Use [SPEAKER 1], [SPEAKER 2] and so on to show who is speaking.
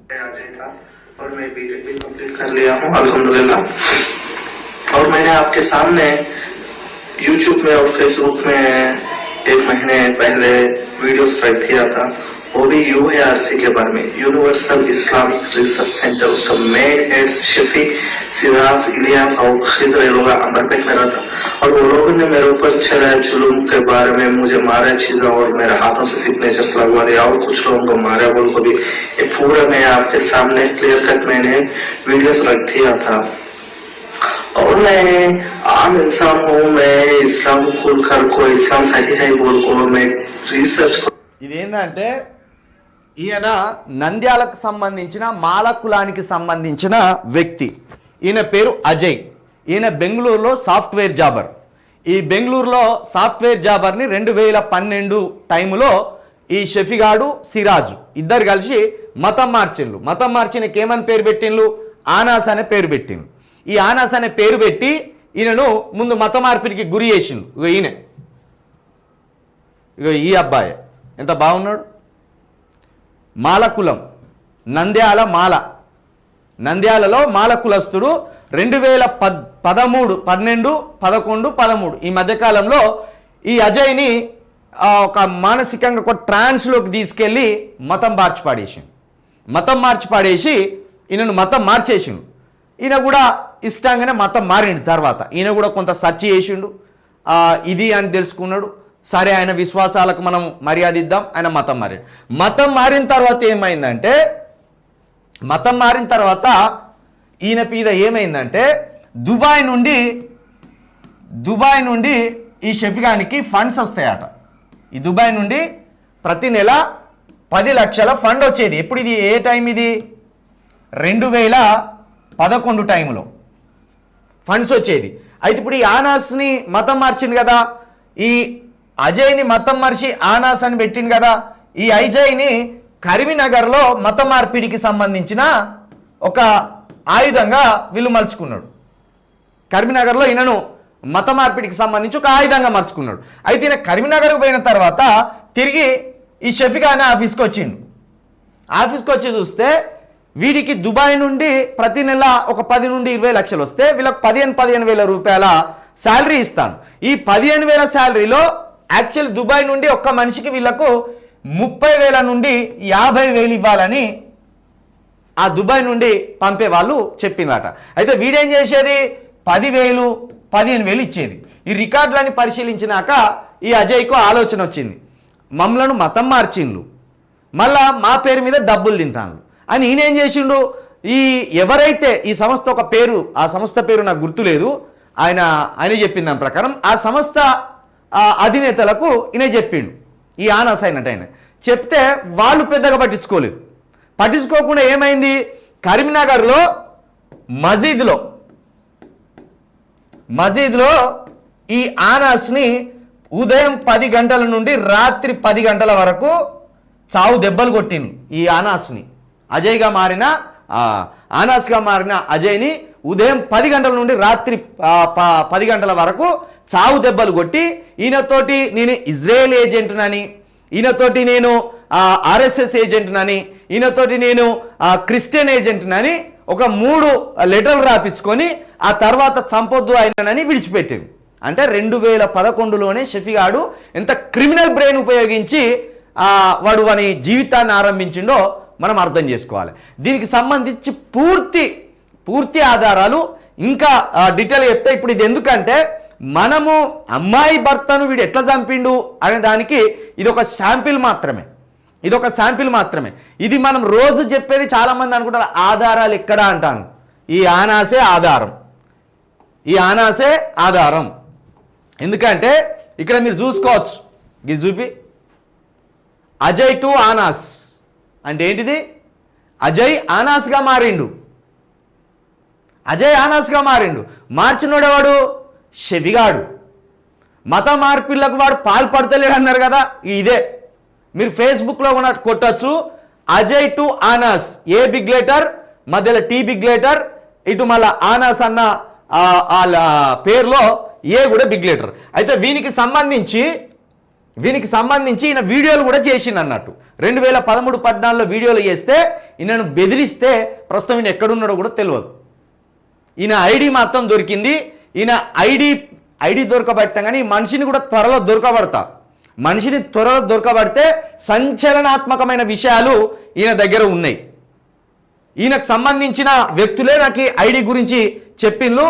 [SPEAKER 1] अजय था और मैं बीटेक भी कंप्लीट कर लिया हूँ अल्हम्दुलिल्लाह। और मैंने आपके सामने यूट्यूब में और फेसबुक में 1 महीने पहले वीडियोस रख दिया था, वो भी यूएआरसी के बारे में, यूनिवर्सल इस्लामिक रिसर्च सेंटर, उसका मेन हेड शफी सिराज इलियास और खिजर लोग अमरपेट में रहता। और वो लोगों ने मेरे ऊपर चलाए जुल्म के बारे में, मुझे मारा चीज़ों और मेरे हाथों से सिग्नेचर्स लगवा दिया और कुछ लोगों को मारा बोल को भी। ये पूरा मैं आपके सामने क्लियर कट मैंने वीडियोस रख दिया था। और मैं आम इंसान हूँ, मैं इस्लाम खोल कर को इस्लाम सही है बोल को मैं రీసెర్చ్
[SPEAKER 2] ఇదేంటంటే ఈయన నంద్యాలకు సంబంధించిన మాల కులానికి సంబంధించిన వ్యక్తి. ఈయన పేరు అజయ్. ఈయన బెంగళూరులో సాఫ్ట్వేర్ జాబర్. ఈ బెంగళూరులో సాఫ్ట్వేర్ జాబర్ని 2012 టైంలో ఈ షఫీగాడు సిరాజు ఇద్దరు కలిసి మతం మార్చిండ్రు. మతం మార్చినకి ఏమని పేరు పెట్టిండ్రు? ఆనాస్ అనే పేరు పెట్టిండ్రు. ఈ ఆనాస్ అనే పేరు పెట్టి ఈయనను ముందు మత మార్పిడికి గురి చేసిండు. ఇగో ఈ అబ్బాయి ఎంత బాగున్నాడు. మాల కులం, నంద్యాల మాల, నంద్యాలలో మాల కులస్తుడు. 2013, 12, 11, 13 ఈ మధ్యకాలంలో ఈ అజయ్ని ఒక మానసికంగా ఒక ట్రాన్స్లోకి తీసుకెళ్ళి మతం మార్చి పాడేసి ఈయనను మతం మార్చేసిండు. ఈయన కూడా ఇష్టంగానే మతం మారిండు. తర్వాత ఈయన కూడా కొంత సెర్చ్ చేసిండు, ఇది అని తెలుసుకున్నాడు. సరే ఆయన విశ్వాసాలకు మనం మర్యాద ఇద్దాం, ఆయన మతం మారాడు. మతం మారిన తర్వాత ఏమైందంటే, ఈయన మీద ఏమైందంటే దుబాయ్ నుండి ఈ షఫీగానికి ఫండ్స్ వస్తాయట. ఈ దుబాయ్ నుండి ప్రతి నెల 10 లక్షల ఫండ్ వచ్చేది. ఎప్పుడు ఇది, ఏ టైం ఇది? 2011 టైంలో ఫండ్స్ వచ్చేది. అయితే ఇప్పుడు ఈ ఆనాస్ని మతం మార్చింది కదా, ఈ అజయ్ని మతం మార్చి ఆనాస్ అని పెట్టింది కదా. ఈ అజయ్ని కరీంనగర్లో మత మార్పిడికి సంబంధించిన ఒక ఆయుధంగా వీళ్ళు మలుచుకున్నాడు. కరీంనగర్లో ఈయనను మత మార్పిడికి సంబంధించి ఒక ఆయుధంగా మలుచుకున్నాడు. అయితే ఈయన కరీంనగర్కి పోయిన తర్వాత తిరిగి ఈ షఫీగా అనే ఆఫీస్కి వచ్చిండు. ఆఫీస్కి వచ్చి చూస్తే వీడికి దుబాయ్ నుండి ప్రతి నెల ఒక 10 నుండి 20 లక్షలు వస్తే వీళ్ళకి 15 వేల రూపాయల శాలరీ ఇస్తాను. ఈ 15,000 శాలరీలో యాక్చువల్ దుబాయ్ నుండి ఒక్క మనిషికి వీళ్ళకు 30,000 నుండి 50,000 ఇవ్వాలని ఆ దుబాయ్ నుండి పంపే వాళ్ళు చెప్పిందట. అయితే వీడేం చేసేది 10,000, 15,000 ఇచ్చేది. ఈ రికార్డులని పరిశీలించినాక ఈ అజయ్కు ఆలోచన వచ్చింది, మమ్మలను మతం మార్చిండ్లు, మళ్ళా మా పేరు మీద డబ్బులు తింటాను అని ఈయనేం చేసిండు. ఈ ఎవరైతే ఈ సంస్థ ఒక పేరు, ఆ సంస్థ పేరు నాకు గుర్తులేదు, ఆయన చెప్పిన దాని ప్రకారం ఆ సంస్థ అధినేతలకు ఈయన చెప్పిండు. ఈ ఆనాస్ అయినట్టు ఆయన చెప్తే వాళ్ళు పెద్దగా పట్టించుకోకుండా ఏమైంది, కరీంనగర్లో మజీద్లో ఈ ఆనాస్ని ఉదయం 10 గంటల నుండి రాత్రి 10 గంటల వరకు చావు దెబ్బలు కొట్టిండు. ఈ ఆనాస్ని, అజయ్గా మారిన ఆనాస్గా మారిన అజయ్ని ఉదయం 10 గంటల నుండి రాత్రి 10 గంటల వరకు చావు దెబ్బలు కొట్టి, ఈయనతోటి నేను ఇజ్రాయేల్ ఏజెంట్నని, ఈయనతోటి నేను ఆర్ఎస్ఎస్ ఏజెంట్నని, ఈయనతోటి నేను క్రిస్టియన్ ఏజెంట్నని ఒక 3 లెటర్లు రాపించుకొని ఆ తర్వాత చంపొద్దు ఆయనని విడిచిపెట్టాడు. అంటే 2011లోనే షఫీగాడు ఎంత క్రిమినల్ బ్రెయిన్ ఉపయోగించి వాడు వాని జీవితాన్ని ఆరంభించిండో మనం అర్థం చేసుకోవాలి. దీనికి సంబంధించి పూర్తి ఆధారాలు ఇంకా డీటెయిల్ చెప్తే, ఇప్పుడు ఇది ఎందుకంటే మనము అమ్మాయి భర్తను వీడు ఎట్లా చంపిండు అనే దానికి ఇది ఒక శాంపిల్ మాత్రమే. ఇది మనం రోజు చెప్పేది. చాలామంది అనుకుంటారు ఆధారాలు ఎక్కడ అంటాను. ఈ ఆనాసే ఆధారం. ఎందుకంటే ఇక్కడ మీరు చూసుకోవచ్చు, ఇది చూపి అజయ్ టు ఆనాస్ అంటే ఏంటిది? అజయ్ ఆనాస్గా మారిండు. మార్చినోడేవాడు షఫీగాడు. మత మార్పిళ్లకు వాడు పాల్పడతలేడు అన్నారు కదా, ఇదే మీరు ఫేస్బుక్లో కూడా కొట్టచ్చు. Ajay to Anas, A big letter మధ్యలో టీ బిగ్ లెటర్, ఇటు మళ్ళీ ఆనాస్ అన్న పేరులో ఏ కూడా బిగ్ లెటర్. అయితే వీనికి సంబంధించి వీనికి సంబంధించి ఈయన వీడియోలు కూడా చేసిండు అన్నట్టు. 2013-14 వీడియోలు చేస్తే ఈయనను బెదిరిస్తే ప్రస్తుతం ఈయన ఎక్కడున్నాడో కూడా తెలియదు. ఈయన ఐడి మాత్రం దొరికింది. ఈయన ఐడి దొరకబట్టాం కానీ ఈ మనిషిని కూడా త్వరలో దొరకబడితే సంచలనాత్మకమైన విషయాలు ఈయన దగ్గర ఉన్నాయి. ఈయనకు సంబంధించిన వ్యక్తులే నాకు ఈ ఐడి గురించి చెప్పిండ్రు.